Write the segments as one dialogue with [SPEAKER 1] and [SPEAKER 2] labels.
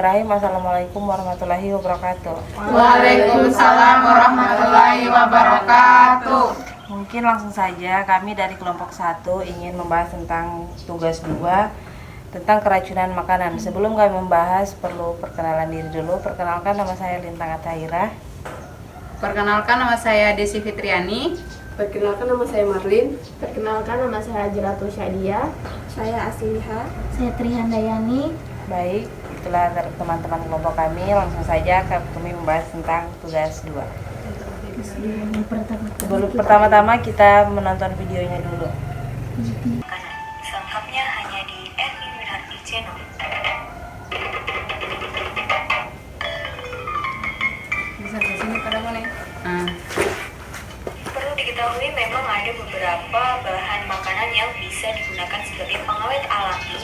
[SPEAKER 1] Bismillahirrahmanirrahim. Assalamualaikum warahmatullahi wabarakatuh.
[SPEAKER 2] Waalaikumsalam warahmatullahi wabarakatuh.
[SPEAKER 1] Mungkin langsung saja kami dari kelompok 1 ingin membahas tentang tugas 2 tentang keracunan makanan. Sebelum kami membahas, perlu perkenalan diri dulu. Perkenalkan, nama saya Lintang Atahira.
[SPEAKER 2] Perkenalkan, nama saya Desi Fitriani.
[SPEAKER 3] Perkenalkan, nama saya Marlin.
[SPEAKER 4] Perkenalkan, nama saya Hajratu Syadia.
[SPEAKER 5] Saya Asliha.
[SPEAKER 6] Saya Trihandayani.
[SPEAKER 1] Baik, itulah teman-teman kelompok kami. Langsung saja kami membahas tentang tugas 2. Pertama-tama kita menonton videonya dulu.
[SPEAKER 7] Selengkapnya hanya di Erwin Winardi Channel.
[SPEAKER 2] Bisa di sini pada mana?
[SPEAKER 7] Perlu diketahui memang ada beberapa bahan makanan yang bisa digunakan sebagai pengawet alami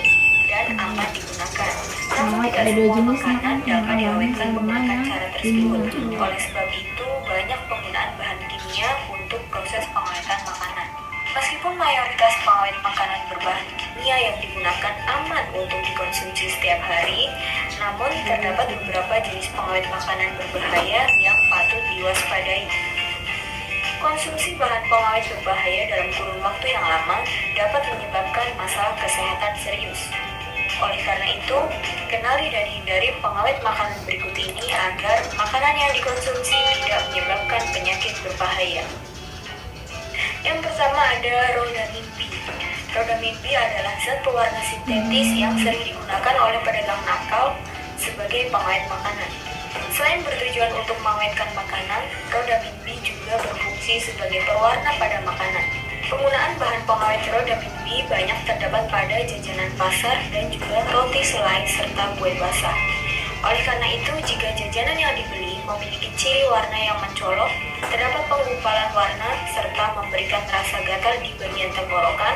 [SPEAKER 7] dan aman digunakan. Namun tidak semua makanan dapat diawetkan menggunakan cara tersebut. Oleh sebab itu, banyak penggunaan bahan kimia untuk proses pengawetan makanan. Meskipun mayoritas pengawet makanan berbahan kimia yang digunakan aman untuk dikonsumsi setiap hari, namun terdapat beberapa jenis pengawet makanan berbahaya yang patut diwaspadai. Konsumsi bahan pengawet berbahaya dalam kurun waktu yang lama dapat menyebabkan masalah kesehatan serius. Oleh karena itu, kenali dan hindari pengawet makanan berikut ini agar makanan yang dikonsumsi tidak menyebabkan penyakit berbahaya. Yang pertama ada Rhodamine B. Rhodamine B adalah zat pewarna sintetis yang sering digunakan oleh pedagang nakal sebagai pengawet makanan. Selain bertujuan untuk mengawetkan makanan, Rhodamine B juga berfungsi sebagai pewarna pada makanan. Penggunaan bahan pengawet Rhodamine B banyak terdapat pada jajanan pasar dan juga roti selai serta kue basah. Oleh karena itu, jika jajanan yang dibeli memiliki ciri warna yang mencolok, terdapat penggumpalan warna, serta memberikan rasa gatal di bagian tenggorokan,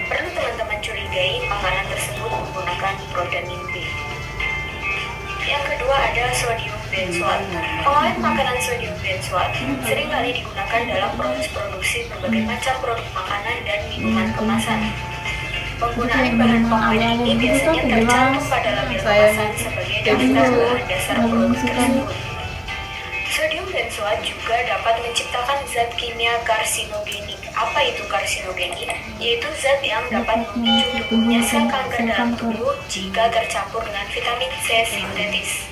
[SPEAKER 7] perlu teman-teman curigai makanan tersebut menggunakan Rhodamine B. Yang kedua ada sodium benzoat. Pengawet makanan sodium benzoat seringkali digunakan dalam proses produksi berbagai macam produk makanan dan minuman kemasan. Penggunaan bahan pengawet ini biasanya tercantum pada label kemasan sebagai daftar bahan dasar produk tersebut. Sodium benzoat juga dapat menciptakan zat kimia karsinogenik. Apa itu karsinogenik? Yaitu zat yang dapat memicu tumbuhnya sel kanker dalam tubuh jika tercampur dengan vitamin C sintetis.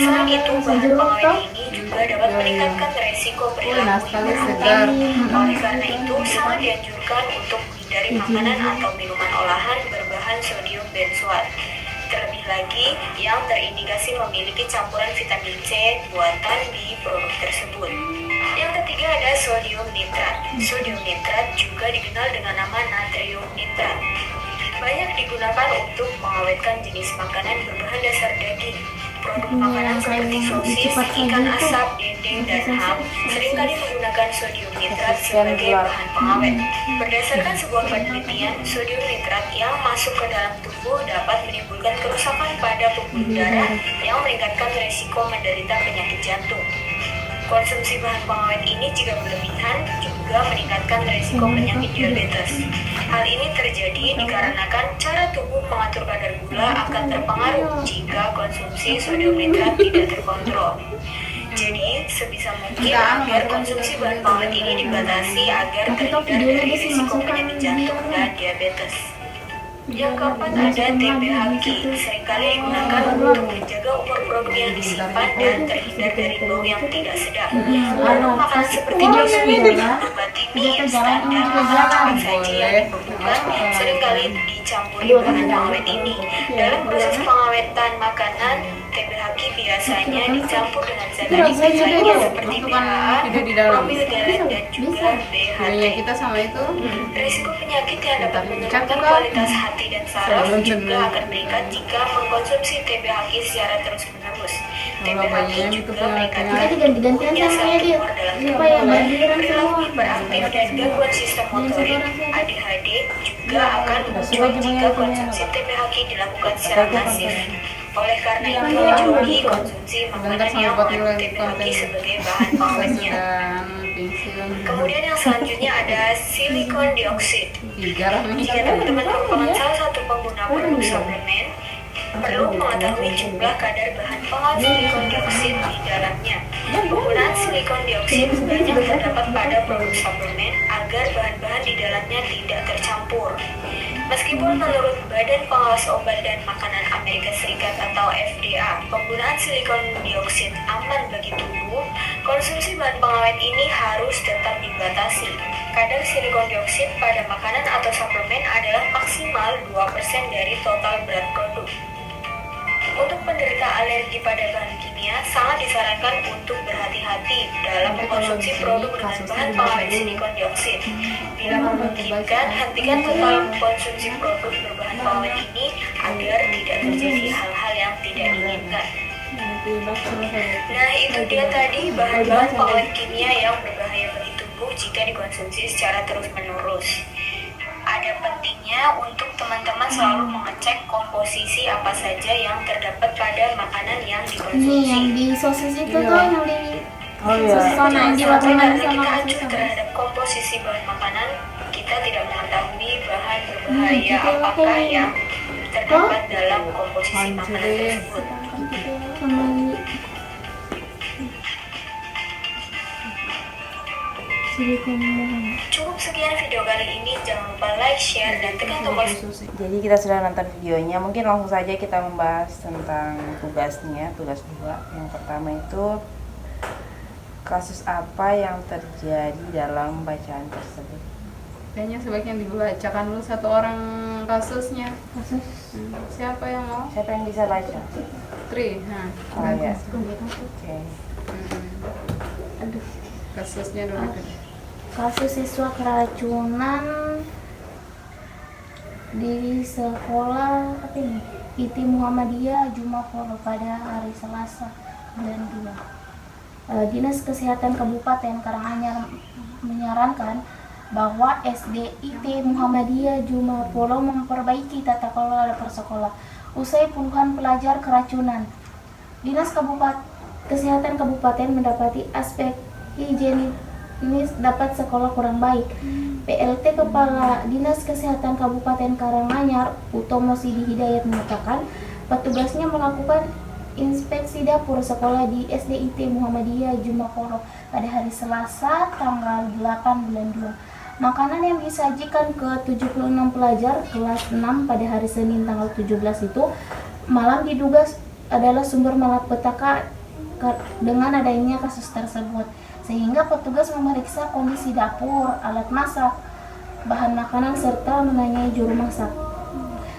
[SPEAKER 7] Selain itu, bahan pengawet ini juga dapat meningkatkan resiko perilaku hipertensi. Oleh karena itu, sangat dianjurkan untuk menghindari makanan atau minuman olahan berbahan sodium benzoat. Terlebih lagi yang terindikasi memiliki campuran vitamin C buatan di produk tersebut. Yang ketiga ada sodium nitrat. Sodium nitrat juga dikenal dengan nama natrium nitrat. Banyak digunakan untuk mengawetkan jenis makanan berbahan dasar daging. Produk makanan seperti sosis, ikan asap, dendeng, dan ham seringkali menggunakan sodium nitrat sebagai bahan pengawet. Berdasarkan sebuah penelitian, sodium nitrat yang masuk ke dalam tubuh dapat menimbulkan kerusakan pada pembuluh darah yang meningkatkan risiko menderita penyakit jantung. Konsumsi bahan pengawet ini jika berlebihan juga meningkatkan risiko penyakit diabetes. Hal ini terjadi dikarenakan cara tubuh mengatur kadar gula akan terpengaruh jika konsumsi sodium nitrat tidak terkontrol. Jadi, sebisa mungkin agar konsumsi bahan pengawet ini dibatasi agar terhindar dari risiko penyakit jantung dan diabetes. Yang keempat ada TBHQ, seringkali digunakan untuk menjaga umur produk yang disimpan dan terhindar dari bau yang tidak sedap. Lalu makanan seperti biskuit, obat mie instan, dan makanan cepat saji yang dibekukan seringkali dicampuri bahan pengawet ini. Dalam proses pengawetan makanan, TBHQ biasanya dicampur dengan zat aktif lainnya seperti BHA, promil galet, dan juga BHT.
[SPEAKER 2] Kita sama itu
[SPEAKER 7] Risiko penyakit yang dapat menurunkan kualitas hati dan saraf juga akan meningkat jika mengkonsumsi TBHQ secara terus-menerus. TBHQ juga meningkatkan tumbuhnya sel tumor dalam tubuh, perilaku hiperaktif, dan gangguan sistem motorik. ADHD juga akan muncul jika konsumsi TBHQ dilakukan secara masif. Oleh karena itu, jauhi konsumsi makanan yang mengandung TBHQ sebagai bahan pengawetnya. Kemudian yang selanjutnya ada silikon dioksida. Jika teman-teman merupakan salah satu pengguna produk suplemen, Perlu mengetahui jumlah kadar bahan pengawet silikon dioksid di dalamnya. Penggunaan silikon dioksid banyak terdapat pada produk suplemen agar bahan-bahan di dalamnya tidak tercampur. Meskipun menurut Badan Pengawas Obat dan Makanan Amerika Serikat atau FDA, penggunaan silikon dioksid aman bagi tubuh, konsumsi bahan pengawet ini harus tetap dibatasi. Kadar silikon dioksid pada makanan atau suplemen adalah maksimal 2% dari total berat produk. Untuk penderita alergi pada bahan kimia, sangat disarankan untuk berhati-hati dalam mengkonsumsi produk dengan bahan pengawet silikon dioksid. Bila memungkinkan, hentikan total konsumsi produk berbahan pengawet ini agar tidak terjadi hal-hal yang tidak diinginkan. Nah, itu dia tadi bahan-bahan pengawet kimia yang berbahaya bagi tubuh jika dikonsumsi secara terus-menerus. Ada pentingnya untuk teman-teman selalu mengecek komposisi apa saja yang terdapat pada makanan yang
[SPEAKER 6] Ini
[SPEAKER 7] dikonsumsi.
[SPEAKER 6] yang di sosis itu tuh yang di sosis
[SPEAKER 7] Jangan
[SPEAKER 6] yang
[SPEAKER 7] sampai
[SPEAKER 6] di watermelon
[SPEAKER 7] karena
[SPEAKER 6] sama
[SPEAKER 7] kita
[SPEAKER 6] sosis
[SPEAKER 7] acuh
[SPEAKER 6] sama.
[SPEAKER 7] terhadap komposisi bahan makanan, kita tidak mengetahui bahan berbahaya
[SPEAKER 6] gitu
[SPEAKER 7] apakah
[SPEAKER 6] kayak-
[SPEAKER 7] yang terdapat dalam komposisi makanan tersebut.
[SPEAKER 6] Sama silikon mohon.
[SPEAKER 7] Cukup sekian video kali ini, jangan lupa like, share, dan tekan tombol
[SPEAKER 1] Jadi kita sudah nonton videonya, mungkin langsung saja kita membahas tentang tugasnya, tugas 2. Yang pertama itu kasus apa yang terjadi dalam bacaan tersebut.
[SPEAKER 2] Kayaknya sebaiknya dibacakan dulu satu orang kasusnya.
[SPEAKER 6] Kasus
[SPEAKER 2] Siapa yang mau?
[SPEAKER 1] Siapa yang bisa baca?
[SPEAKER 2] Tri. Nah,
[SPEAKER 1] Oh ya,
[SPEAKER 6] kasus.
[SPEAKER 1] oke.
[SPEAKER 6] Aduh.
[SPEAKER 2] Kasusnya dulu.
[SPEAKER 6] Kasus siswa keracunan di sekolah apa ini? IT Muhammadiyah Jumapolo pada hari Selasa bulan 2. Dinas Kesehatan Kabupaten Karanganyar menyarankan bahwa SD IT Muhammadiyah Jumapolo memperbaiki tata kelola persekolah usai puluhan pelajar keracunan. Dinas Kesehatan Kabupaten mendapati aspek higienis dapat sekolah kurang baik. PLT Kepala Dinas Kesehatan Kabupaten Karanganyar Utomo Sidi Hidayat mengatakan petugasnya melakukan inspeksi dapur sekolah di SDIT Muhammadiyah Jumapolo pada hari Selasa tanggal 8 bulan 2. Makanan yang disajikan ke 76 pelajar kelas 6 pada hari Senin tanggal 17 itu malam diduga adalah sumber malapetaka dengan adanya kasus tersebut, sehingga petugas memeriksa kondisi dapur, alat masak, bahan makanan serta menanyai juru masak.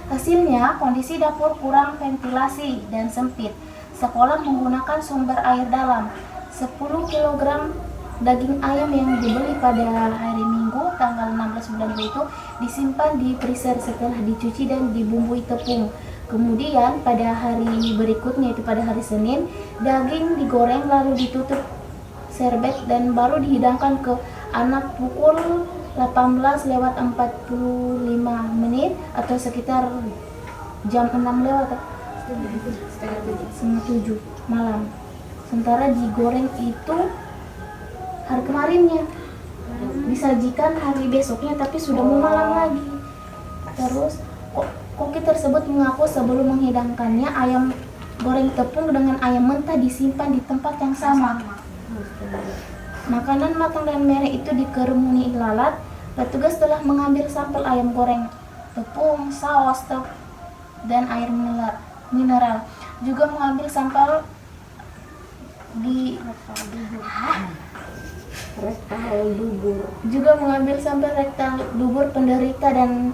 [SPEAKER 6] Hasilnya, kondisi dapur kurang ventilasi dan sempit. Sekolah menggunakan sumber air dalam. 10 kg daging ayam yang dibeli pada hari Minggu tanggal 16 bulan itu disimpan di freezer setelah dicuci dan dibumbui tepung. Kemudian pada hari berikutnya itu pada hari Senin, daging digoreng lalu ditutup serbet dan baru dihidangkan ke anak pukul 18:45 atau sekitar jam 6 lewat setengah 7 malam. Sementara digoreng itu hari kemarinnya, disajikan hari besoknya tapi sudah mau malam lagi. Terus koki tersebut mengaku sebelum menghidangkannya ayam goreng tepung dengan ayam mentah disimpan di tempat yang sama. Makanan matang dan merah itu dikerumuni lalat. Petugas telah mengambil sampel ayam goreng, tepung, saus, dan air mineral. Juga mengambil sampel rektal dubur penderita dan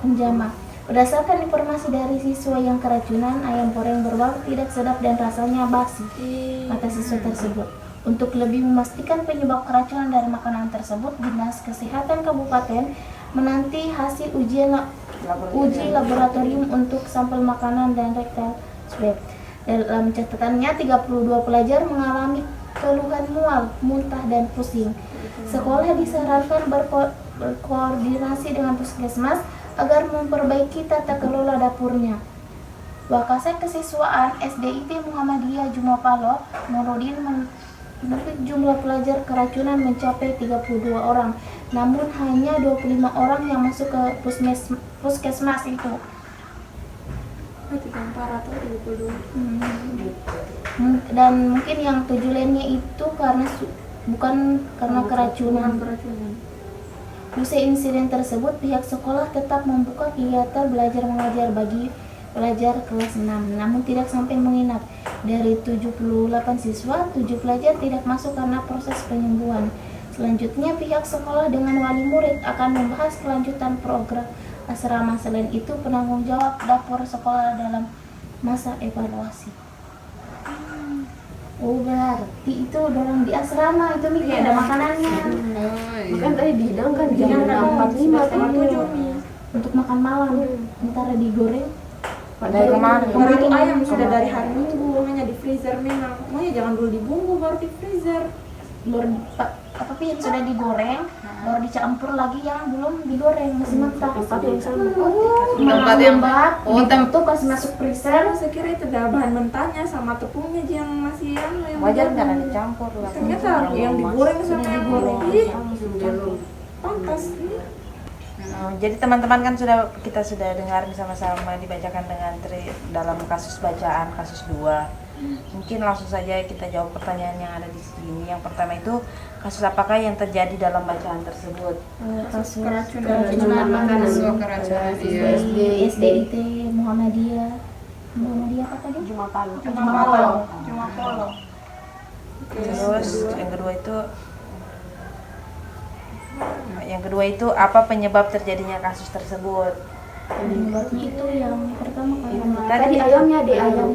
[SPEAKER 6] penjama. Berdasarkan informasi dari siswa yang keracunan, ayam goreng berbau tidak sedap dan rasanya basi, kata siswa tersebut. Untuk lebih memastikan penyebab keracunan dari makanan tersebut, Dinas Kesehatan Kabupaten menanti hasil uji laboratorium untuk sampel makanan dan rektal swab. Dalam catatannya, 32 pelajar mengalami keluhan mual, muntah, dan pusing. Sekolah disarankan berkoordinasi dengan puskesmas agar memperbaiki tata kelola dapurnya. Wakasek Kesiswaan SDIT Muhammadiyah Jumapalo Nurudin menurut jumlah pelajar keracunan mencapai 32 orang, namun hanya 25 orang yang masuk ke puskesmas itu.
[SPEAKER 3] 34 atau 32.
[SPEAKER 6] Dan mungkin yang 7 lainnya itu karena bukan karena keracunan. Usai insiden tersebut, pihak sekolah tetap membuka kegiatan belajar mengajar bagi pelajar kelas 6, namun tidak sampai menginap. Dari 78 siswa, 7 pelajar tidak masuk karena proses penyembuhan. Selanjutnya, pihak sekolah dengan wali murid akan membahas kelanjutan program asrama. Selain itu, penanggung jawab dapur sekolah dalam masa evaluasi. Oh, berarti itu dorong di asrama itu nih ada makanannya.
[SPEAKER 3] Kan tadi dihidangkan jam
[SPEAKER 6] Dihidangkan
[SPEAKER 3] 45
[SPEAKER 6] untuk makan malam. Ntar digoreng.
[SPEAKER 1] Dari kemarin.
[SPEAKER 5] Baru itu ayam sudah dari hari Minggu, hanya di freezer memang. Makanya jangan dulu dibungkus baru di freezer.
[SPEAKER 6] Baru tapi yang sudah digoreng, baru dicampur lagi yang belum digoreng masih mentah.
[SPEAKER 3] Tempat yang sama.
[SPEAKER 2] Tempat yang
[SPEAKER 6] lembab,
[SPEAKER 2] oh,
[SPEAKER 6] tuh kasih masuk freezer.
[SPEAKER 5] Saya kira itu ada bahan mentahnya sama tepungnya aja yang masih yang
[SPEAKER 1] Wajar
[SPEAKER 5] mendadak.
[SPEAKER 1] jangan dicampur lah.
[SPEAKER 5] Ternyata yang digoreng sama yang digoreng. Pantas.
[SPEAKER 1] Jadi teman-teman kan kita sudah dengar sama-sama dibacakan dengan dalam kasus bacaan kasus 2. Mungkin langsung saja kita jawab pertanyaan yang ada di sini. Yang pertama itu, kasus apakah yang terjadi dalam bacaan tersebut?
[SPEAKER 6] Kasus
[SPEAKER 5] keracunan
[SPEAKER 6] makanan.
[SPEAKER 2] Siswa keracunan dia.
[SPEAKER 6] SDIT Muhammadiyah apa tadi?
[SPEAKER 3] Cuma Palo.
[SPEAKER 5] Cuma polo.
[SPEAKER 1] Terus yang kedua itu apa penyebab terjadinya kasus tersebut?
[SPEAKER 6] Penyebabnya itu yang pertama karena
[SPEAKER 3] Tadi ayamnya di ayam.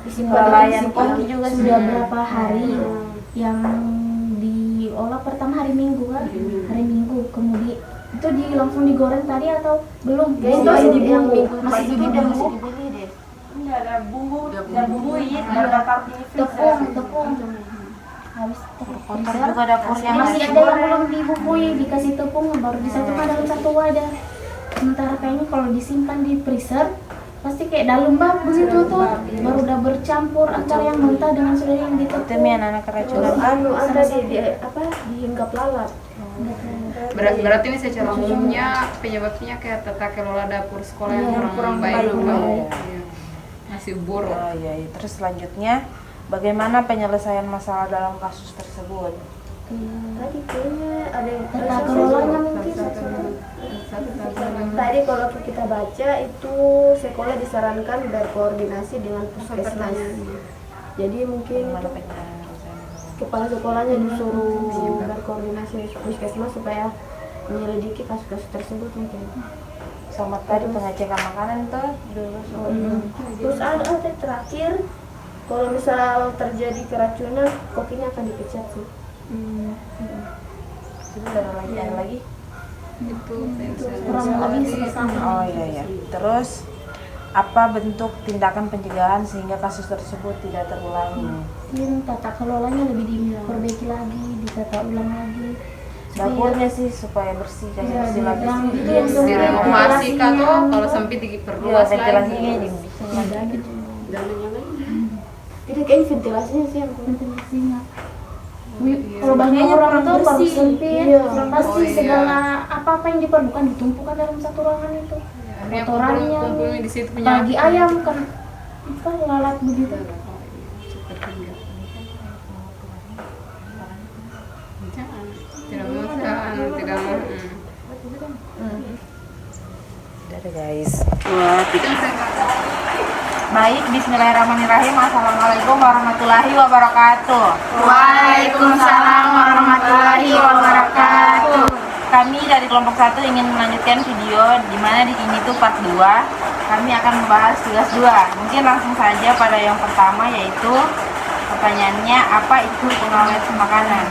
[SPEAKER 1] Kelalaian Pongki juga
[SPEAKER 6] sudah berapa hari yang diolah pertama hari Minggu kan? Hari Minggu kemudian itu langsung digoreng tadi atau belum?
[SPEAKER 3] Kayaknya
[SPEAKER 6] Masih
[SPEAKER 3] itu yang
[SPEAKER 6] dibungkus,
[SPEAKER 3] minggu
[SPEAKER 6] masih
[SPEAKER 3] pagi
[SPEAKER 6] dibungkus.
[SPEAKER 5] Ini ada bumbu dan bumbuin ada taruh di freezer.
[SPEAKER 6] Tepung habis tepung
[SPEAKER 1] Juga dapurnya
[SPEAKER 6] masih ada yang belum dibumbui, dikasih tepung baru disatukan dalam satu wadah. Sementara kayaknya kalau disimpan di freezer pasti kayak dalam bak begitu tuh, baru udah bercampur antara yang mentah dengan sudah yang
[SPEAKER 1] itu
[SPEAKER 6] ditepung.
[SPEAKER 1] anak keracunan.
[SPEAKER 3] Ada di hinggap lalat.
[SPEAKER 2] Berarti ini secara umumnya penyebabnya kayak tata kelola dapur sekolah yang kurang baik. Iya. Masih buruk.
[SPEAKER 1] Oh iya, iya. Terus selanjutnya, bagaimana penyelesaian masalah dalam kasus tersebut?
[SPEAKER 3] Tadi kayaknya ada yang
[SPEAKER 6] Tata kelolanya mungkin.
[SPEAKER 3] Tadi kalau kita baca itu sekolah disarankan berkoordinasi dengan puskesmas. Jadi mungkin
[SPEAKER 1] Bagaimana penyelesaian?
[SPEAKER 3] kepala sekolahnya disuruh berkoordinasi dengan puskesmas supaya menyelidiki kasus-kasus tersebut mungkin.
[SPEAKER 1] Sama tadi pengecekan makanan tuh dulu.
[SPEAKER 3] Terus ada terakhir, kalau misal terjadi keracunan, kokinya akan dipecat sih.
[SPEAKER 1] Itu ada lagi?
[SPEAKER 2] Itu
[SPEAKER 6] Kurang lebih seperti itu.
[SPEAKER 1] Oh iya iya. Terus apa bentuk tindakan pencegahan sehingga kasus tersebut tidak terulangi?
[SPEAKER 6] Mungkin tata kelolanya lebih diperbaiki lagi, ditata ulang lagi.
[SPEAKER 1] Dapurnya sih supaya bersih, kayak bersih lagi.
[SPEAKER 6] Yang itu yang
[SPEAKER 2] direnovasi kan tuh,
[SPEAKER 6] ventilasinya.
[SPEAKER 2] kalau sempit
[SPEAKER 1] Iya,
[SPEAKER 2] diperluas
[SPEAKER 1] ventilasinya
[SPEAKER 2] lagi.
[SPEAKER 3] Jadi kayaknya ventilasinya sih yang
[SPEAKER 6] Ventilasinya. Kalau banyak orang tuh baru sempit,
[SPEAKER 3] Iya.
[SPEAKER 6] pasti
[SPEAKER 2] Oh, iya.
[SPEAKER 6] segala apa yang diperlukan ditumpukan dalam satu ruangan itu.
[SPEAKER 2] Yang
[SPEAKER 6] Kotorannya,
[SPEAKER 2] kumpul di situ punya.
[SPEAKER 6] pagi ayam kan apa lalat begitu.
[SPEAKER 2] Tidak mau.
[SPEAKER 1] Udah guys. Baik, bismillahirrahmanirrahim. Assalamualaikum warahmatullahi wabarakatuh.
[SPEAKER 6] Waalaikumsalam warahmatullahi wabarakatuh.
[SPEAKER 1] Kami dari kelompok 1 ingin melanjutkan video di mana di ini tuh part 2. Kami akan membahas tugas 2. Mungkin langsung saja pada yang pertama, yaitu pertanyaannya, apa itu pengawet makanan?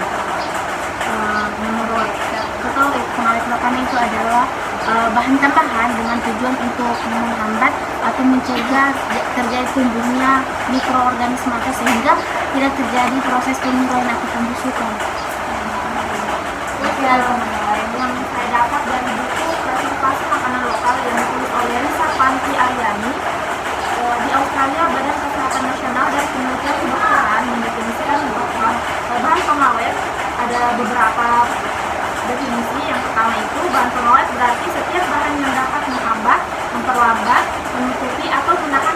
[SPEAKER 6] Menurut pengawet makanan itu adalah bahan tambahan dengan tujuan untuk menghambat atau mencegah terjadi tumbuhnya mikroorganisme atau sehingga tidak terjadi proses penyuruhan atau pembusukan. Yang saya dapat dari buku klasifikasi makanan lokal yang ditulis oleh Risa Panti Aryani. Di Australia, Badan Kesehatan Nasional dan Penelitian Kedokteran mendefinisikan bahwa bahan pengawet ada beberapa definisi. Yang pertama itu bahan pengawet berarti setiap bahan yang dapat menghambat, memperlambat, menutupi atau menahan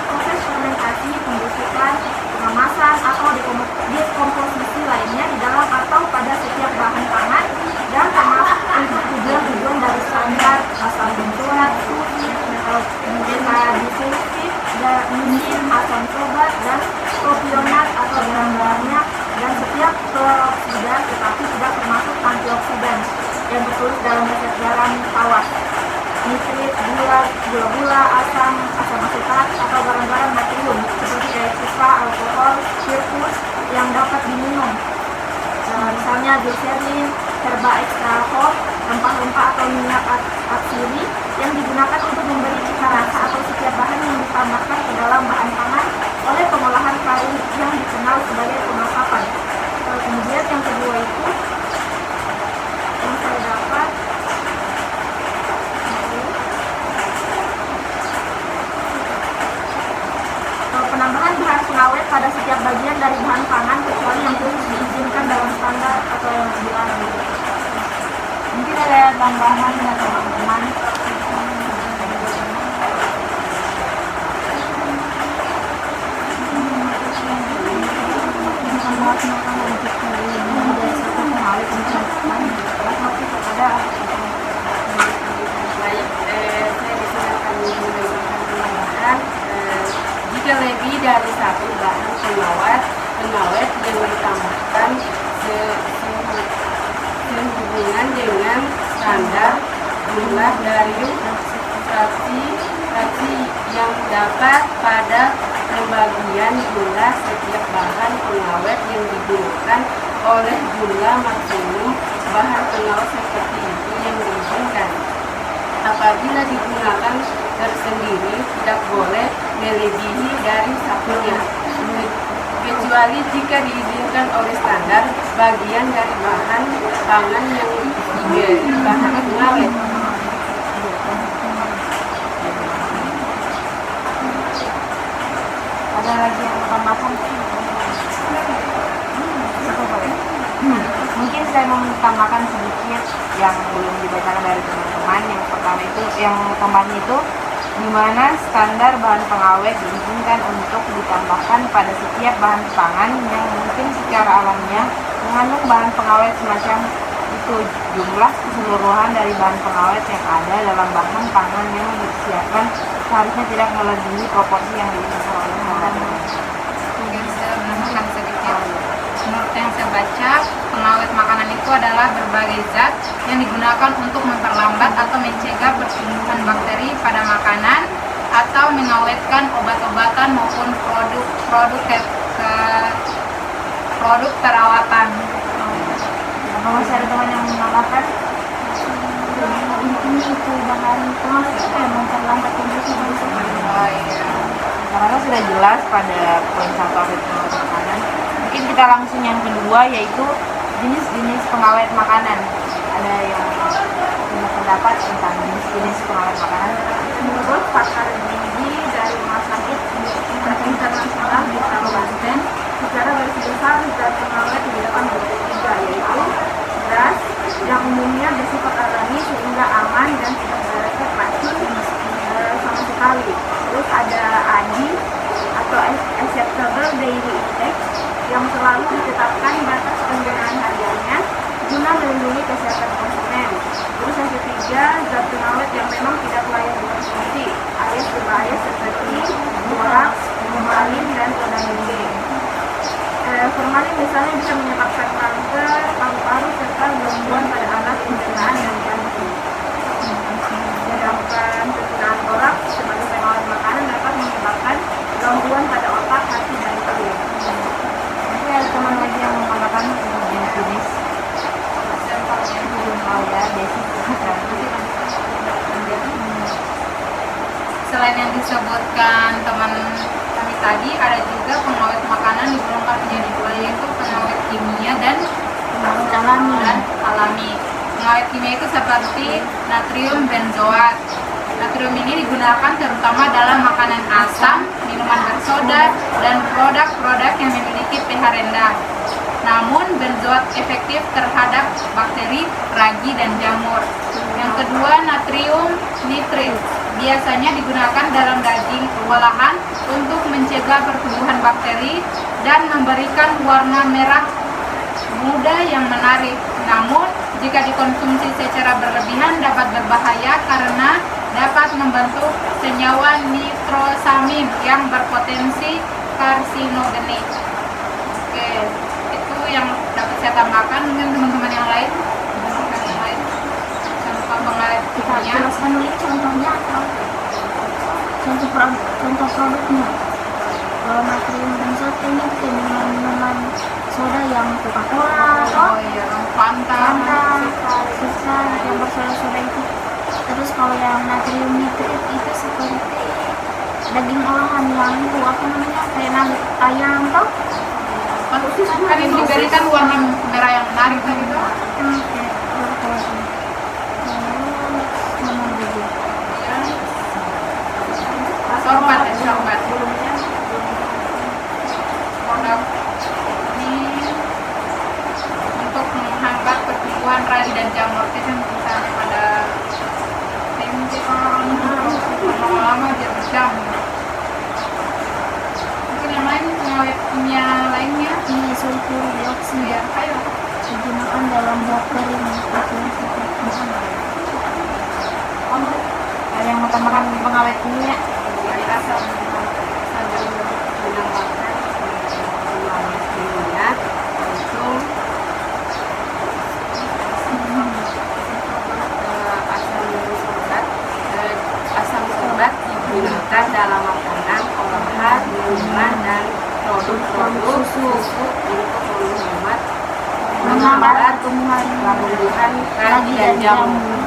[SPEAKER 5] yang tertulis dalam resep garam tawas, nitrit, gula, asam asetat, atau barang-barang natrium seperti dietifa, alkohol, sirkus yang dapat diminum. Misalnya glycerin, herba extra hot, rempah-rempah atau minyak atsiri yang digunakan untuk memberi cita rasa atau setiap bahan yang ditambahkan ke dalam bahan pangan oleh pengolahan kayu yang dikenal sebagai pemasapan. Kemudian yang kedua itu yang saya dapat penambahan bahan pengawet pada setiap bagian dari bahan pangan kecuali yang khusus diizinkan dalam standar atau yang dilarang.
[SPEAKER 1] Mungkin ada tambahan ya teman-teman.
[SPEAKER 8] Jika lebih dari satu bahan pengawet yang ditambahkan sehubungan dengan standar jumlah dari fraksi yang dapat pada pembagian jumlah setiap bahan pengawet yang digunakan oleh jumlah maksimum bahan pengawet seperti itu yang diizinkan. Apabila digunakan tersendiri tidak boleh melebihi dari satunya, kecuali jika diizinkan oleh standar bagian dari bahan pangan yang diberi bahan pengawet.
[SPEAKER 1] Ada lagi yang tambahkan? Mungkin saya mau tambahkan sedikit yang belum dibacakan dari teman-teman. Yang pertama itu, yang tambahan itu di mana standar bahan pengawet diizinkan untuk ditambahkan pada setiap bahan pangan yang mungkin secara alamiah mengandung bahan pengawet semacam itu. Jumlah keseluruhan dari bahan pengawet yang ada dalam bahan pangan yang disiapkan seharusnya tidak melebihi proporsi yang diinginkan oleh pemerintah.
[SPEAKER 2] Mungkin saya menambahkan sedikit. Menurut yang saya baca, pengawet makanan itu adalah berbagai zat yang digunakan untuk memperlambat atau mencegah pertumbuhan bakteri pada makanan atau mengawetkan obat-obatan maupun produk perawatan.
[SPEAKER 1] Kalau masih ada teman yang menambahkan?
[SPEAKER 6] Ini itu bahan pengawet yang memperlambat pembusukan.
[SPEAKER 1] Karena sudah jelas pada poin 1 pengawet makanan. Mungkin kita langsung yang kedua, yaitu jenis-jenis pengawet makanan. Ada yang punya pendapat tentang jenis-jenis pengawet makanan?
[SPEAKER 5] Menurut pakar gizi dari Rumah Sakit Internasional di Banten, secara garis besar zat pengawet terdapat 23, yaitu beras yang umumnya bersifat alami sehingga aman dan tidak beresep racun sama sekali. Terus ada ADI atau Acceptable Daily Index yang selalu ditetapkan batas penggunaan hariannya guna melindungi kesehatan konsumen. Terus yang ketiga, zat pengawet yang memang tidak layak dikonsumsi alias berbahaya seperti boraks, formalin, dan clodanidin. Formalin misalnya bisa menyebabkan kanker paru-paru serta gangguan pada alat pencernaan dan jantung. Sedangkan penggunaan boraks sebagai pengawet makanan dapat menyebabkan gangguan pada otak, hati, dan tubuh.
[SPEAKER 1] Mungkin ada teman lagi yang menambahkan jenis-jenis. Ya,
[SPEAKER 2] Selain yang disebutkan teman kami tadi, ada juga pengawet makanan digolongkan menjadi dua, yaitu pengawet kimia dan pengawet alami. Pengawet kimia itu seperti natrium benzoat. Natrium ini digunakan terutama dalam makanan asam, minuman bersoda, dan produk-produk yang memiliki pH rendah. Namun benzoat efektif terhadap bakteri, ragi, dan jamur. Yang kedua, natrium nitrit biasanya digunakan dalam daging olahan untuk mencegah pertumbuhan bakteri dan memberikan warna merah muda yang menarik. Namun, jika dikonsumsi secara berlebihan dapat berbahaya karena dapat membentuk senyawa nitrosamin yang berpotensi karsinogenik. Oke, itu yang dapat saya tambahkan. Mungkin teman-teman yang lain.
[SPEAKER 6] menulis contohnya atau contoh produknya. Kalau natrium benzot ini kayak minuman soda yang Coca-Cola atau
[SPEAKER 2] Fanta,
[SPEAKER 6] Sisa yang bersoda-soda itu. Terus kalau yang natrium nitrit itu seperti daging olahan yang itu apa namanya kayak nugget ayam toh.
[SPEAKER 2] kan ini diberikan warna merah yang menarik kan itu. Sorbat ya, sorbat. Produk ini untuk menghambat pertumbuhan radi dan jamur. Itu misalnya pada tempe lama-lama dia berjamur. Mungkin yang lain pengawet kimia lainnya.
[SPEAKER 6] Ini sulfur dioksida digunakan dalam buah kering.
[SPEAKER 1] Ada yang mau tambahkan pengawet kimia?
[SPEAKER 8] Dari asam sambil menambahkan pengawet kimia itu asam sorbat digunakan dalam makanan, olahan, minuman dan produk-produk susu untuk menghambat pertumbuhan radi dan jamur.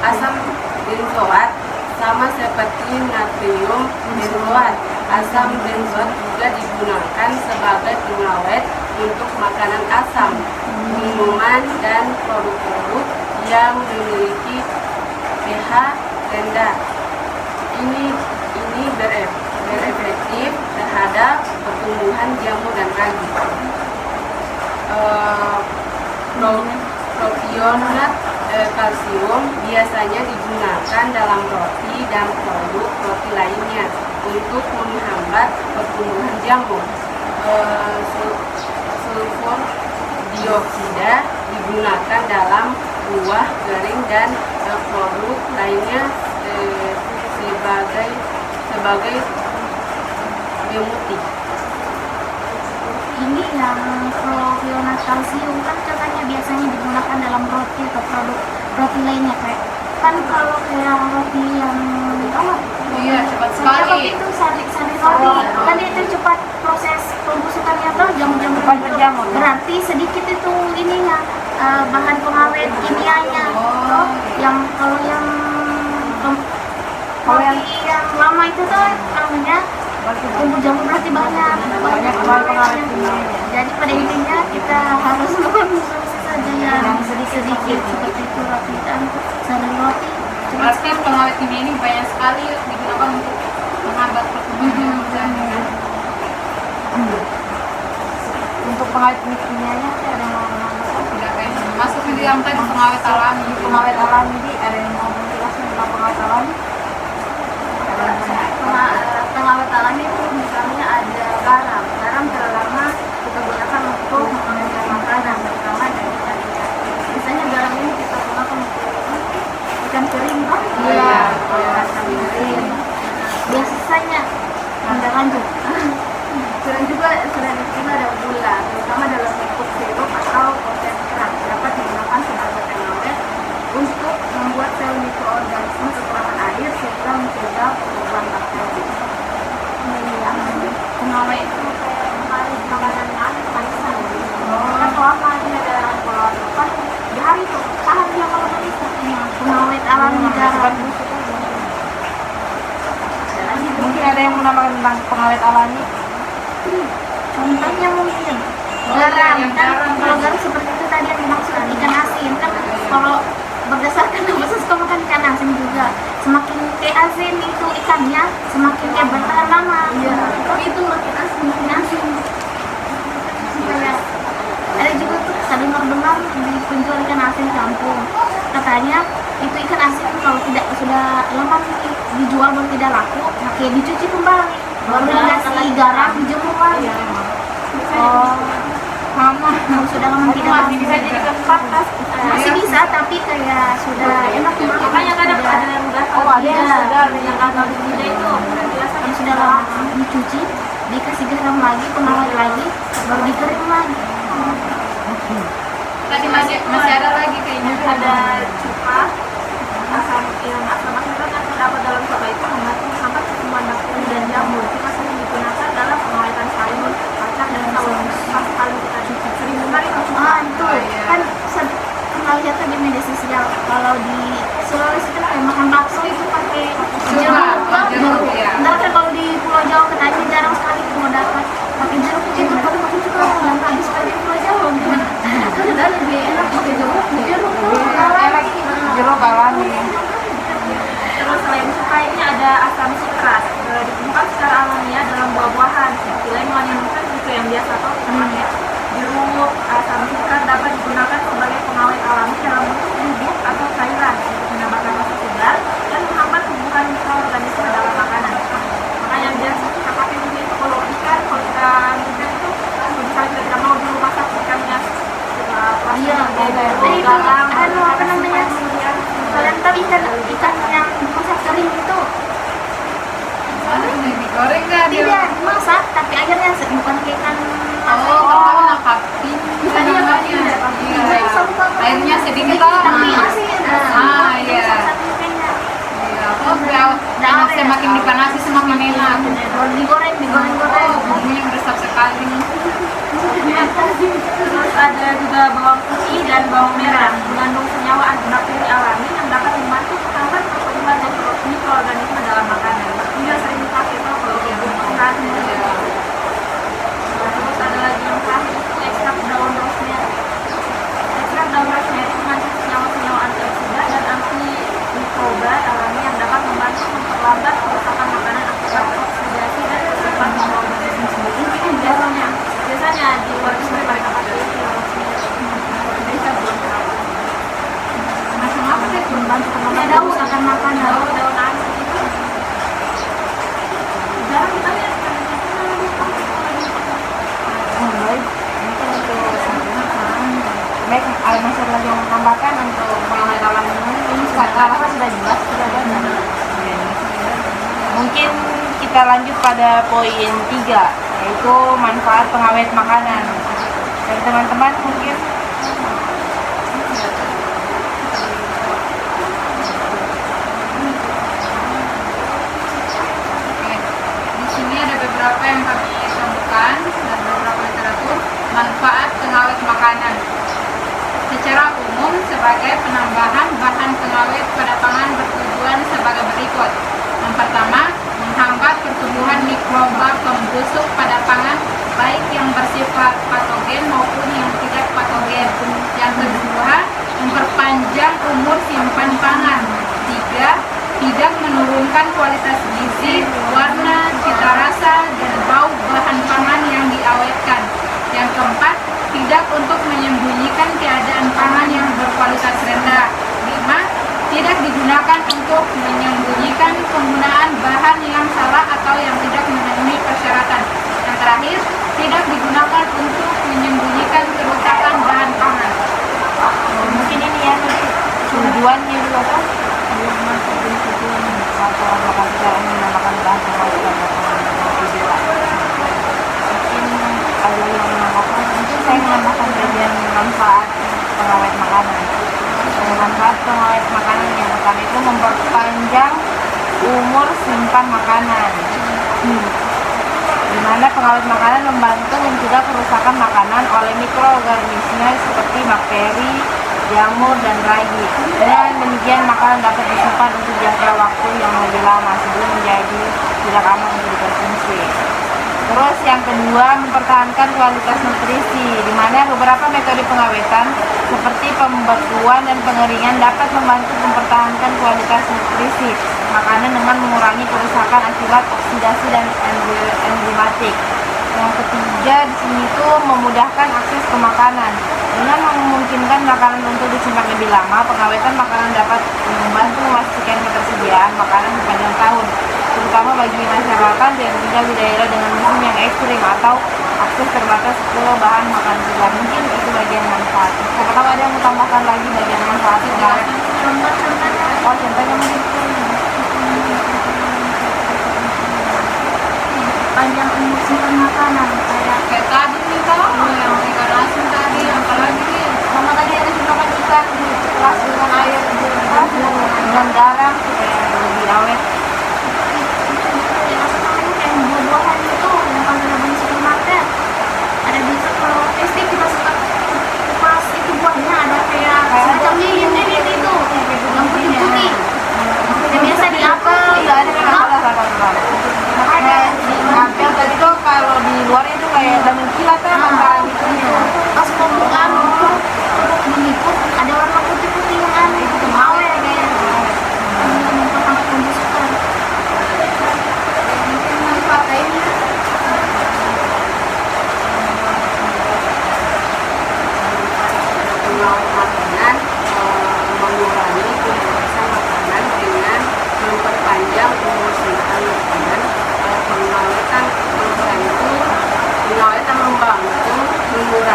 [SPEAKER 8] Asam benzoat sama seperti natrium benzoat. Asam benzot juga digunakan sebagai pengawet untuk makanan asam, minuman dan produk-produk yang memiliki pH rendah. Ini berefektif terhadap pertumbuhan jamur dan ragi. Propionat kalsium biasanya digunakan dalam roti dan produk roti lainnya untuk menghambat pertumbuhan jamur. Sulfur dioksida digunakan dalam buah kering dan produk lainnya sebagai pemutih.
[SPEAKER 6] Ini yang propionat kalsium kan katanya biasanya digunakan dalam roti atau produk roti lainnya kayak kan kalau kayak roti yang
[SPEAKER 2] Iya, cepat
[SPEAKER 6] roti
[SPEAKER 2] sekali.
[SPEAKER 6] itu sari roti kan itu cepat proses pembusukannya tuh jamur-jamur berjamur. Berarti sedikit itu ininya bahan pengawet kimianya. Oh, yang kalau yang roti yang lama itu tuh namanya tumbuh jamur berarti banyak pengawet kimianya. Jadi pada intinya kita harus mengkonsumsi saja yang sedikit seperti itu roti dan sari roti.
[SPEAKER 2] Berarti pengawet kimia ini banyak sekali digunakan untuk menghambat pertumbuhan jamur.
[SPEAKER 1] Untuk pengawet kimianya ada yang mau menambahkan?
[SPEAKER 2] Tidak kayak masuk ke dalam tadi pengawet alami.
[SPEAKER 1] Pengawet alami ada yang mau menjelaskan tentang pengawet alami?
[SPEAKER 3] Pengawet alami itu misalnya ada garam terutama kita gunakan untuk mengawetkan makanan terutama dari ikan. Misalnya garam ini kita gunakan untuk ikan kering kan?
[SPEAKER 6] Iya.
[SPEAKER 3] Biasanya
[SPEAKER 6] Anda lanjut.
[SPEAKER 3] selain itu juga ada gula terutama dalam bentuk sirup atau konsentrat dapat digunakan sebagai pengawet untuk membuat sel mikroorganisme kekurangan air sehingga mencegah pertumbuhan bakteri.
[SPEAKER 6] Pengawet itu
[SPEAKER 3] Makanan manisan. Kan selama ini ada alkohol kan di hari itu tahan dia kalau manisan.
[SPEAKER 6] pengawet alami garam.
[SPEAKER 1] Mungkin ada yang menambahkan tentang pengawet alami?
[SPEAKER 6] Contohnya mungkin
[SPEAKER 2] Garam,
[SPEAKER 6] kan kalau garam seperti itu tadi yang dimaksud ikan asin kan kalau berdasarkan proses makan ikan asin juga semakin kayak asin itu ikannya semakin dia bertahan lama.
[SPEAKER 3] Iya. Tapi itu makin asin.
[SPEAKER 6] Kayak ada juga tuh saya dengar di penjual ikan asin kampung katanya itu ikan asin kalau tidak sudah lama dijual baru tidak laku, kayak dicuci kembali baru dikasih garam dijemur lagi.
[SPEAKER 1] Oh,
[SPEAKER 6] Kalau sudah lama tidak laku
[SPEAKER 1] masih bisa jadikan patas.
[SPEAKER 6] masih bisa tapi kayak sudah enak banget.
[SPEAKER 3] Makanya kadang ada yang udah yang gagal di lidah itu
[SPEAKER 6] Kalau sudah lama dicuci dikasih garam lagi pengawet lagi baru dikering lagi.
[SPEAKER 2] Tadi masih ada lagi kayaknya.
[SPEAKER 3] Ada cuka, asam akrilat yang terdapat dalam coba itu mengandung sampai pertemuan bakteri dan jamur. Cuka sering digunakan dalam pengawetan sayur, kacang dan saus. Pas kali kita sering dengar itu cuka.
[SPEAKER 6] Itu kan pernah lihat di media sosial kalau di Sulawesi kan kayak makan bakso itu pakai jeruk. Ntar kan kalau di Pulau Jawa katanya jarang sekali mau dapat pakai jeruk itu baru pakai cuka dan habis pada di Pulau Jawa gitu. Kan lebih enak pakai jeruk
[SPEAKER 1] Jeruk alami.
[SPEAKER 3] Terus selain cuka ini ada asam sitrat, ditemukan secara alamiah dalam buah-buahan seperti lemon yang bukan itu yang biasa atau pakai jeruk. Asam sitrat dapat digunakan sebagai pengawet alami dalam bentuk bubuk atau cairan untuk menambahkan rasa segar dan menghambat tumbuhan mikroorganisme dalam makanan. Maka yang biasa kita pakai juga itu kalau ikan, kalau kita minum itu misalnya kita tidak mau dulu masak ikannya garam,
[SPEAKER 6] apa namanya? Kalian tahu ikan yang masak kering itu?
[SPEAKER 2] Digoreng nggak dia?
[SPEAKER 6] Tidak dimasak, tapi akhirnya bukan kayak ikan
[SPEAKER 2] Kapin.
[SPEAKER 6] Iya.
[SPEAKER 2] Airnya sedikit
[SPEAKER 6] tapi asin.
[SPEAKER 2] Iya. Enak, semakin dipanasi semakin enak.
[SPEAKER 6] Digoreng.
[SPEAKER 2] Bumbunya meresap sekali.
[SPEAKER 3] Terus ada juga bawang putih dan bawang merah mengandung senyawa antibakteri alami yang dapat membantu menghambat pertumbuhan mikroorganisme dalam makanan. Juga sering dipakai tuh kalau untuk makan. Terus ada lagi yang terakhir itu ekstrak daun rosemary. Ekstrak daun rosemary mengandung senyawa-senyawa antioksidan dan antimikroba alami yang dapat membantu memperlambat kerusakan makanan akibat oksidasi dan kerusakan mikroorganisme. Biasanya di luar negeri mereka pakai Indonesia belum tahu.
[SPEAKER 2] Macam apa deh?
[SPEAKER 3] Membantu
[SPEAKER 6] Ya daun akan makanan.
[SPEAKER 3] daun asli itu jarang kita lihat.
[SPEAKER 1] Baik, masih ada lagi yang menambahkan untuk pengawet alami ini sekarang sudah jelas sudah ada. Mungkin kita lanjut pada poin 3, yaitu manfaat pengawet makanan. Dari teman-teman mungkin
[SPEAKER 2] Di sini ada beberapa yang kami temukan dan beberapa literatur manfaat pengawet makanan. Secara umum sebagai penambahan bahan pengawet pada pangan bertujuan sebagai berikut. Yang pertama, menghambat pertumbuhan mikroba pembusuk pada pangan baik yang bersifat patogen maupun yang tidak patogen. Yang kedua, memperpanjang umur simpan pangan. Tiga, tidak menurunkan kualitas gizi, warna, cita rasa, dan bau bahan pangan yang diawetkan. Yang keempat, tidak untuk menyembunyikan keadaan pangan yang berkualitas rendah. 5. Tidak digunakan untuk menyembunyikan penggunaan bahan yang salah atau yang tidak memenuhi persyaratan. Yang terakhir, tidak digunakan untuk menyembunyikan kerusakan bahan pangan.
[SPEAKER 1] mungkin ini ya tujuannya juga kan tujuan makan cara menambahkan bahan pengawet pada pangan mungkin ada yang menambahkan, mungkin saya menambahkan bagian manfaat pengawet makanan. Manfaat pengawet makanan yang pertama itu memperpanjang umur simpan makanan. Di mana pengawet makanan membantu mencegah kerusakan makanan oleh mikroorganisme seperti bakteri, jamur, dan ragi. Dengan demikian makanan dapat disimpan untuk jangka waktu yang lebih lama sebelum menjadi tidak aman untuk dikonsumsi. Terus yang kedua, mempertahankan kualitas nutrisi, di mana beberapa metode pengawetan seperti pembekuan dan pengeringan dapat membantu mempertahankan kualitas nutrisi makanan dengan mengurangi kerusakan akibat oksidasi dan enzimatik. Yang ketiga di sini itu memudahkan akses ke makanan. Dengan memungkinkan makanan untuk disimpan lebih lama, pengawetan makanan dapat membantu memastikan ketersediaan makanan sepanjang tahun, terutama bagi masyarakat yang tinggal di daerah dengan musim yang ekstrim atau akses terbatas ke bahan makanan segar. Mungkin itu bagian manfaat. Siapa tahu ada yang mau tambahkan lagi bagian manfaat pengawet. Oh, contohnya mungkin
[SPEAKER 6] Panjang umur simpan makanan kayak
[SPEAKER 2] Kayak tadi nih, yang ikan asin tadi, apalagi nih.
[SPEAKER 6] mama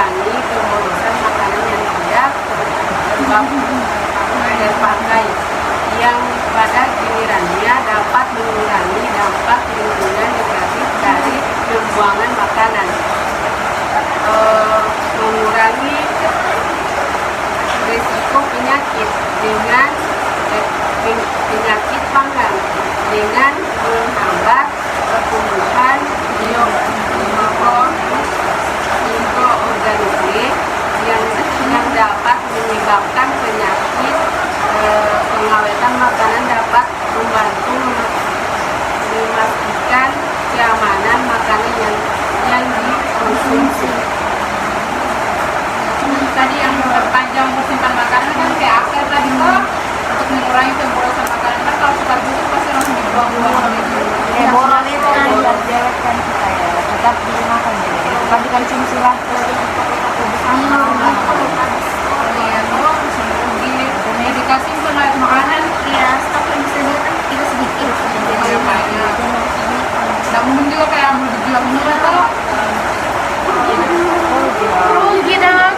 [SPEAKER 8] mengurangi keborosan makanan yang tidak terpakai, yang pada gilirannya dapat mengurangi dampak lingkungan negatif dari pembuangan makanan. Mengurangi risiko penyakit dengan penyakit pangan dengan menghambat pertumbuhan mikroorganisme yang dapat menyebabkan penyakit. Pengawetan makanan dapat membantu memastikan keamanan makanan yang dikonsumsi.
[SPEAKER 2] Tadi yang terpanjang untuk simpan makanan kan kayak akhir tadi kok, untuk mengurangi pemborosan makanan kan kalau sudah busuk pasti langsung dibuang-buang gitu.
[SPEAKER 1] Boleh itu diawetkan kita ya, tetap digunakan ya. Bukan dikonsumsi lah.
[SPEAKER 2] Iya, kalau dikasih pengawet makanan,
[SPEAKER 6] Ya, stok yang bisa kan tidak sedikit.
[SPEAKER 2] ya banyak. Nggak mungkin juga kayak mau dijual semua tuh.
[SPEAKER 6] Rugi dong.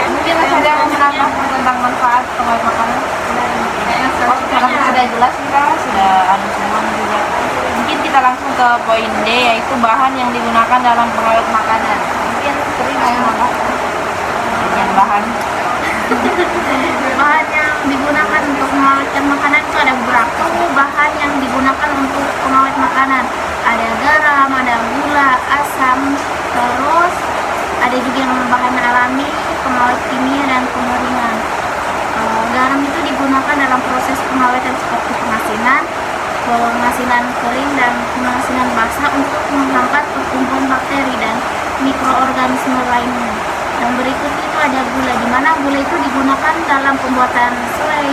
[SPEAKER 1] Mungkin masih ada yang menambah tentang manfaat pengawet makanan. Karena sudah jelas kita sudah ada semua juga. Mungkin kita langsung ke poin D, yaitu bahan yang digunakan dalam pengawet makanan. Mungkin sering yang bahan
[SPEAKER 6] Bahan yang digunakan untuk mengawetkan makanan itu ada beberapa bahan yang digunakan untuk pengawet makanan. Ada garam, ada gula, asam, terus ada juga yang bahan alami, pengawet kimia, dan pengeringan. Garam itu digunakan dalam proses pengawetan seperti pengasinan kering, dan pengasinan basah untuk menghambat pertumbuhan bakteri dan mikroorganisme lainnya. Yang berikutnya itu ada gula, di mana gula itu digunakan dalam pembuatan selai,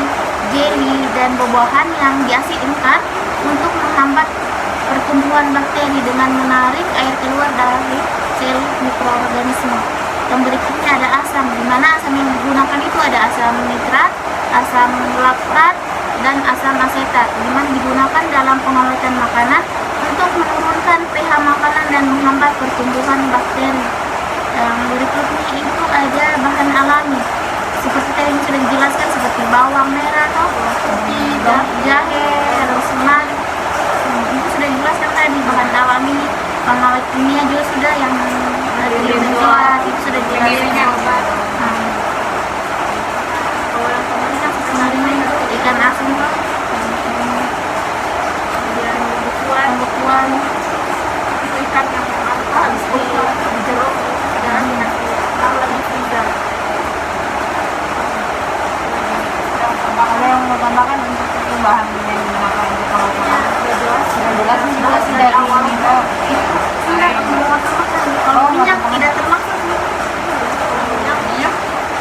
[SPEAKER 6] jeli, dan buah-buahan yang diasidkan untuk menghambat pertumbuhan bakteri dengan menarik air keluar dari sel mikroorganisme. Yang berikutnya ada asam, di mana asam yang digunakan itu ada asam nitrat, asam laktat, dan asam asetat, di mana digunakan dalam pengawetan makanan untuk menurunkan pH makanan dan menghambat pertumbuhan bakteri. Yang berikutnya itu ada bahan alami, seperti tadi yang sudah dijelaskan, seperti bawang merah atau seperti jahe, rosemary. Itu sudah dijelaskan tadi. Bahan alami, pengawet kimia juga sudah, yang dari benzoat itu sudah dijelaskan. Kalau yang pemerintah sebenarnya itu ikan asin tuh, kemudian bekuan itu ikan yang habis dijeruk dan dikasih lagi freezer.
[SPEAKER 1] ada yang mau tambahkan untuk bahan yang digunakan untuk pengawet makanan? Sudah jelas dari awal kita.
[SPEAKER 6] Kalau minyak tidak termasuk. Minyak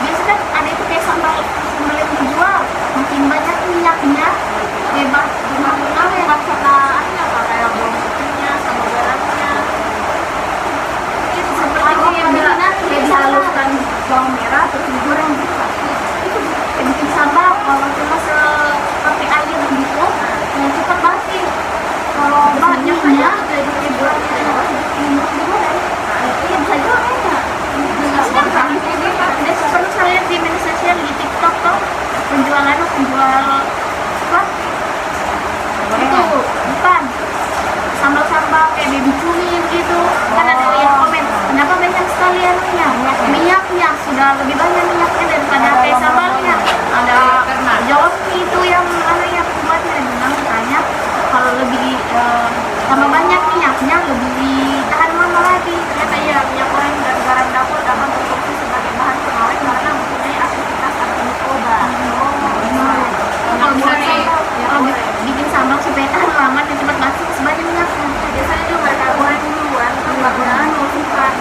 [SPEAKER 6] biasanya ada itu kayak sambal yang dijual, makin banyak minyaknya, hebat bunga-bunga ya, karena kayak bawang putihnya sama garamnya. Itu seperti yang bilang kayak dihaluskan bawang merah terus digoreng gitu. Itu bikin sambal kalau cuma seperti air begitu, yang cepat basi. Kalau banyaknya kayak dibuat iya bisa goreng ya. Ada seperti saya lihat di media sosial di TikTok tuh penjual apa? Itu bukan sambal-sambal kayak baby cumi gitu. Kan ada yang komen, kenapa banyak sekali anunya? Minyaknya sudah lebih banyak minyaknya daripada kayak sambalnya. Ada jawab itu yang anunya buatnya, bilang katanya kalau lebih tambah banyak minyaknya lebih tahan lama lagi. Ternyata ya, minyak goreng dan garam dapur dapat berfungsi sebagai bahan pengawet karena mempunyai aktivitas antimikroba. Kalau bikin sambal supaya tahan lama dan cepat basi sebanyak minyaknya. Biasanya juga mereka goreng duluan, baru mau simpan.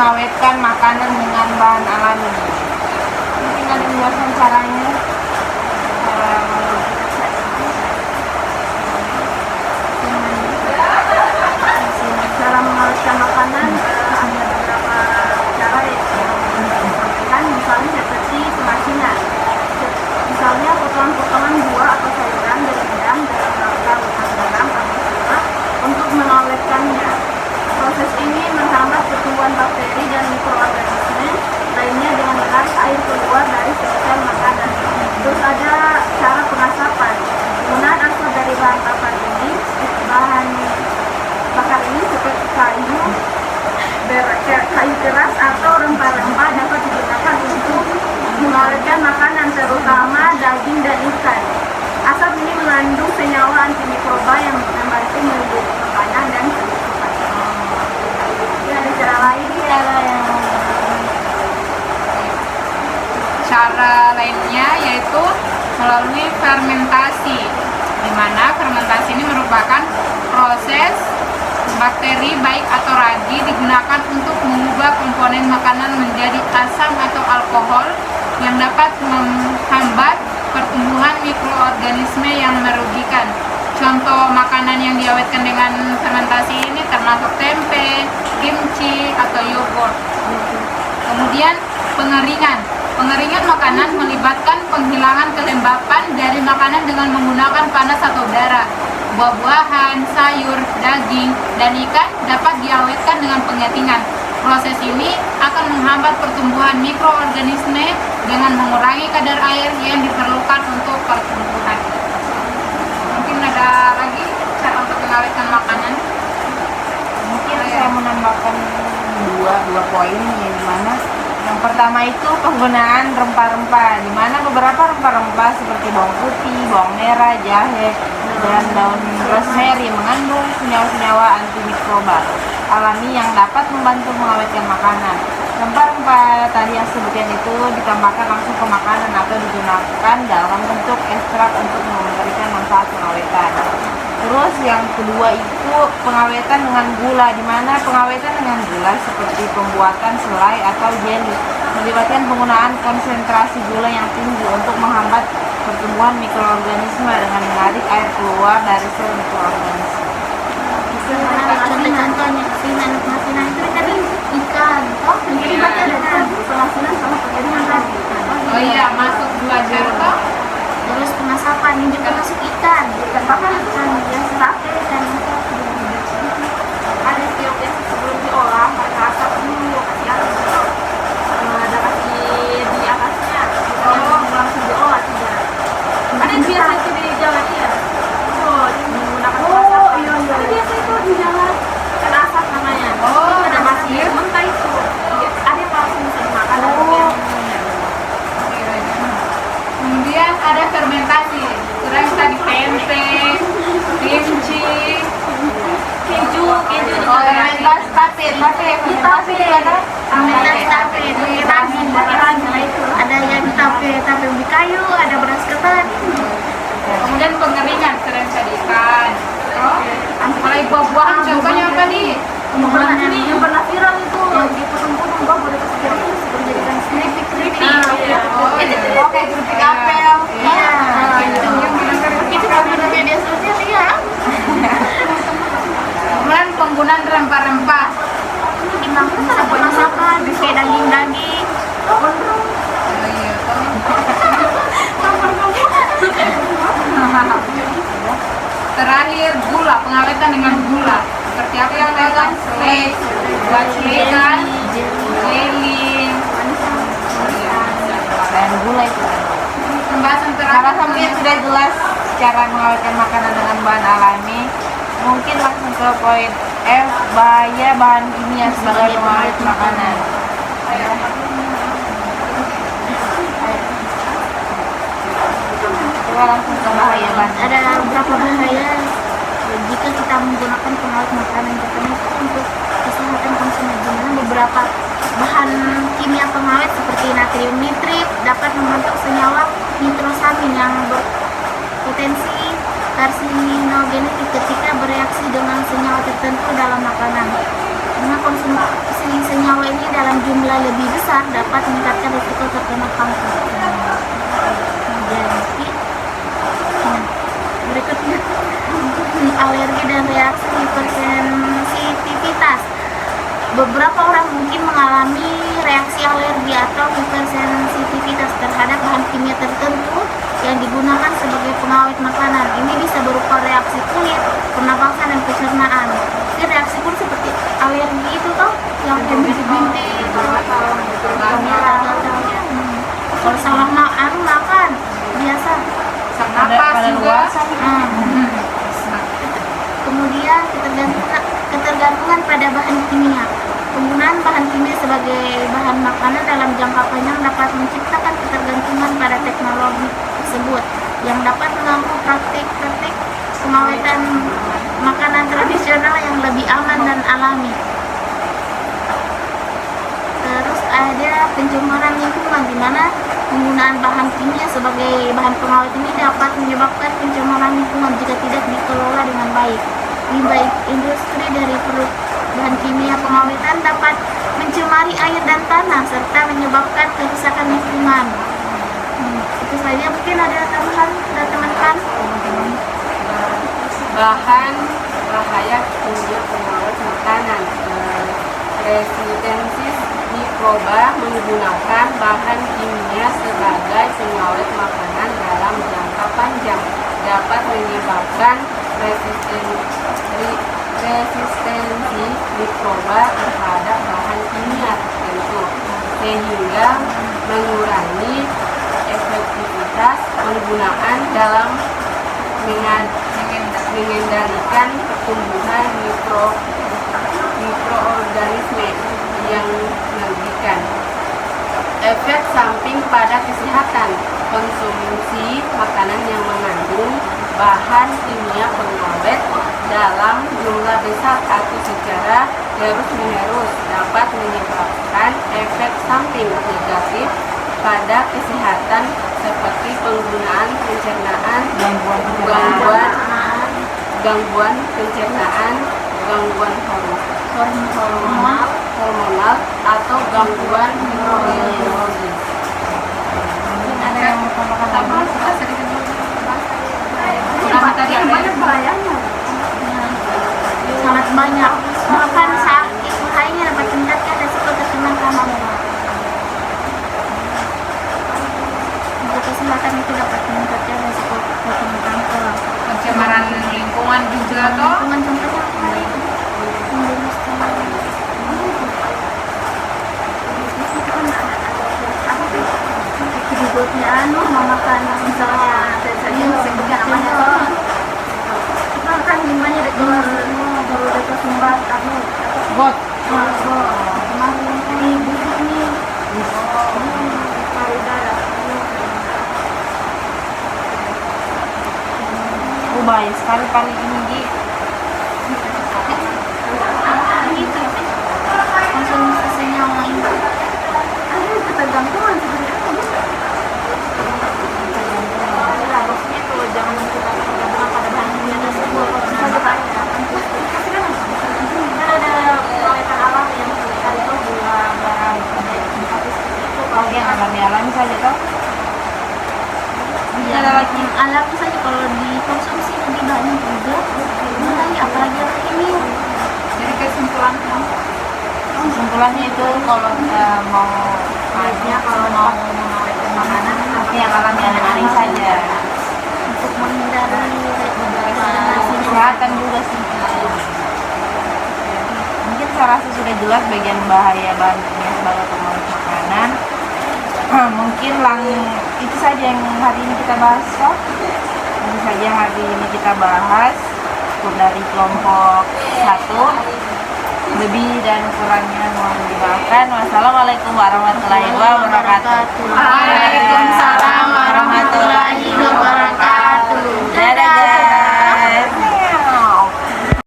[SPEAKER 1] mengawetkan makanan dengan bahan alami. Mungkin ada penjelasan caranya.
[SPEAKER 3] Cara mengawetkan makanan ada beberapa cara yang disampaikan, misalnya seperti pemasingan. Misalnya potongan-potongan buah atau sayuran direndam dalam rangka garam atau gula untuk mengawetkannya. Proses ini menghambat pertumbuhan bakteri dan mikroorganisme lainnya dengan menarik air keluar dari sel makanan. Terus ada cara pengasapan. Penggunaan asap dari bahan bakar ini seperti kayu keras atau rempah-rempah dapat digunakan untuk mengawetkan makanan, terutama daging dan ikan. Asap ini mengandung senyawa antimikroba yang membantu melindungi makanan dan kebutuhan. Ada cara lain
[SPEAKER 2] Cara lainnya yaitu melalui fermentasi, di mana fermentasi ini merupakan proses bakteri baik atau ragi digunakan untuk mengubah komponen makanan menjadi asam atau alkohol yang dapat menghambat pertumbuhan mikroorganisme yang merugikan. Contoh makanan yang diawetkan dengan fermentasi ini termasuk tempe, kimchi, atau yogurt. Kemudian pengeringan. Pengeringan makanan melibatkan penghilangan kelembapan dari makanan dengan menggunakan panas atau udara. Buah-buahan, sayur, daging, dan ikan dapat diawetkan dengan pengetingan. Proses ini akan menghambat pertumbuhan mikroorganisme dengan mengurangi kadar air yang diperlukan untuk pertumbuhan. Mungkin ada lagi cara untuk mengawetkan makanan?
[SPEAKER 1] Mungkin saya menambahkan dua poin, yang dimana yang pertama itu penggunaan rempah-rempah, di mana beberapa rempah-rempah seperti bawang putih, bawang merah, jahe, dan daun rosemary mengandung senyawa-senyawa antimikroba alami yang dapat membantu mengawetkan makanan. Rempah-rempah tadi yang sebutkan itu ditambahkan langsung ke makanan atau digunakan dalam bentuk ekstrak untuk memberikan manfaat pengawetan. Terus yang kedua itu pengawetan dengan gula, di mana pengawetan dengan gula seperti pembuatan selai atau jelly melibatkan penggunaan konsentrasi gula yang tinggi untuk menghambat pertumbuhan mikroorganisme dengan menarik air keluar dari sel mikroorganisme.
[SPEAKER 6] Contoh-contohnya makanan itu tadi ikan. Oh,
[SPEAKER 3] jadi berarti ada penghasilan sama pengiriman tadi.
[SPEAKER 2] Oh iya, masuk dua contoh.
[SPEAKER 6] Terus pengasapan ini juga masuk ikan.
[SPEAKER 3] Bahkan ikan yang sate dan ada istilah biasa sebelum diolah pakai asap dulu, kasih asap, ada kasih di atasnya, langsung diolah tidak. Ada yang biasa itu di jalan ya. Oh, menggunakan asap. Iya. Ada biasa itu di jalan kan asap namanya.
[SPEAKER 2] Oh,
[SPEAKER 3] ada masih mentah itu. Ada yang langsung bisa dimakan.
[SPEAKER 2] Kemudian ada fermentasi, kurang tadi tempe, kimchi, keju
[SPEAKER 1] Fermentasi tape ada.
[SPEAKER 6] Ada yang tape ubi kayu, ada beras ketan.
[SPEAKER 2] Kemudian pengeringan sering jadikan. Mulai buah-buahan contohnya apa nih?
[SPEAKER 3] Yang pernah viral itu dipotong-potong buah boleh kasih keripik dijadikan keripik.
[SPEAKER 1] Oke, keripik apel.
[SPEAKER 6] Iya, itu kalau di media sosial ya.
[SPEAKER 2] Kemudian penggunaan rempah-rempah.
[SPEAKER 6] Bisa pengasapan, kayak daging-daging.
[SPEAKER 2] Terakhir gula, pengawetan dengan gula. Seperti apa yang lakukan? Slate, buat ikan, jelly,
[SPEAKER 1] Dan gula itu.
[SPEAKER 2] pembahasan
[SPEAKER 1] Karena
[SPEAKER 2] terakhir
[SPEAKER 1] mungkin sudah jelas cara mengawetkan makanan dengan bahan alami. Mungkin langsung ke poin F, bahaya bahan kimia sebagai pengawet makanan. Coba langsung ke bahaya bahan.
[SPEAKER 6] Ada beberapa bahaya jika kita menggunakan pengawet makanan, pertama itu untuk kesehatan konsumen. Dimana beberapa bahan kimia pengawet seperti natrium nitrit dapat membentuk senyawa nitrosamin yang berpotensi karsinogenetik ketika bereaksi dengan senyawa tertentu dalam makanan. Karena konsumsi senyawa ini dalam jumlah lebih besar dapat meningkatkan risiko terkena kanker. Jadi, berikutnya alergi dan reaksi hipersensitivitas. Beberapa orang mungkin mengalami reaksi alergi atau hipersensitivitas terhadap bahan kimia tertentu yang digunakan sebagai pengawet makanan. Ini bisa berupa reaksi kulit, pernapasan, dan pencernaan. Jadi reaksi kulit seperti alergi itu toh, yang bintik-bintik, kalau salah makan biasa.
[SPEAKER 2] Napas juga.
[SPEAKER 6] Kemudian ketergantungan pada bahan kimia. Penggunaan bahan kimia sebagai bahan makanan dalam jangka panjang dapat menciptakan ketergantungan pada teknologi tersebut yang dapat mengganggu praktik-praktik pengawetan makanan tradisional yang lebih aman dan alami. Terus ada pencemaran lingkungan, di mana penggunaan bahan kimia sebagai bahan pengawet ini dapat menyebabkan pencemaran lingkungan jika tidak dikelola dengan baik. Limbah industri dari produk bahan kimia pengawetan dapat mencemari air dan tanah serta menyebabkan kerusakan lingkungan. Itu saja, mungkin ada tambahan dari teman-teman.
[SPEAKER 8] Bahan bahaya kimia pengawet makanan. Resistensis mikroba menggunakan bahan kimia sebagai pengawet makanan dalam jangka panjang dapat menyebabkan resistensi mikroba terhadap bahan kimia tertentu sehingga mengurangi efektivitas penggunaan dalam mengendalikan pertumbuhan mikroorganisme yang merugikan. Efek samping pada kesehatan. Konsumsi makanan yang mengandung bahan kimia pengawet dalam jumlah besar atau secara terus-menerus dapat menyebabkan efek samping negatif pada kesehatan seperti penggunaan pencernaan, gangguan pencernaan, gangguan hormonal atau gangguan neurologis.
[SPEAKER 2] Ada yang mau tambahkan sedikit dulu? Tadi banyak bahayanya.
[SPEAKER 6] Sangat banyak. Bahkan sakit bahayanya dapat meningkatkan resiko terkena kanker. Untuk kesehatan itu dapat meningkatkan resiko terkena kanker.
[SPEAKER 2] Pencemaran lingkungan juga toh.
[SPEAKER 6] Lingkungan contohnya kemarin.
[SPEAKER 3] Berikutnya memakan misalnya sebutkan namanya kita kan limbahnya baru dekat sumbat
[SPEAKER 2] Bot.
[SPEAKER 3] kemarin ini busuk nih payudara
[SPEAKER 1] Bahaya sekali paling tinggi.
[SPEAKER 6] Konsumsi senyawa ini
[SPEAKER 3] ketergantungan sebenarnya.
[SPEAKER 6] harusnya kalau jangan kita tergantung pada bahan kimia tersebut. Kan ada pengawetan alam yang seringkali itu gula garam itu
[SPEAKER 1] Oh, yang alami saja toh.
[SPEAKER 6] ya, yang alami saja kalau dikonsumsi lebih banyak juga mulai apalagi yang kimia.
[SPEAKER 2] Jadi
[SPEAKER 1] Kesimpulannya itu kalau kita mau mengawetkan makanan seperti yang alami saja
[SPEAKER 6] Untuk menghindari
[SPEAKER 1] kesehatan juga sih. Mungkin saya rasa sudah jelas bagian bahaya bahan kimia sebagai pengawet makanan. Mungkin itu saja yang hari ini kita bahas. Itu saja hari ini kita bahas dari kelompok 1. Lebih dan kurangnya mohon dimaafkan. Wassalamualaikum warahmatullahi wabarakatuh.
[SPEAKER 6] Waalaikumsalam.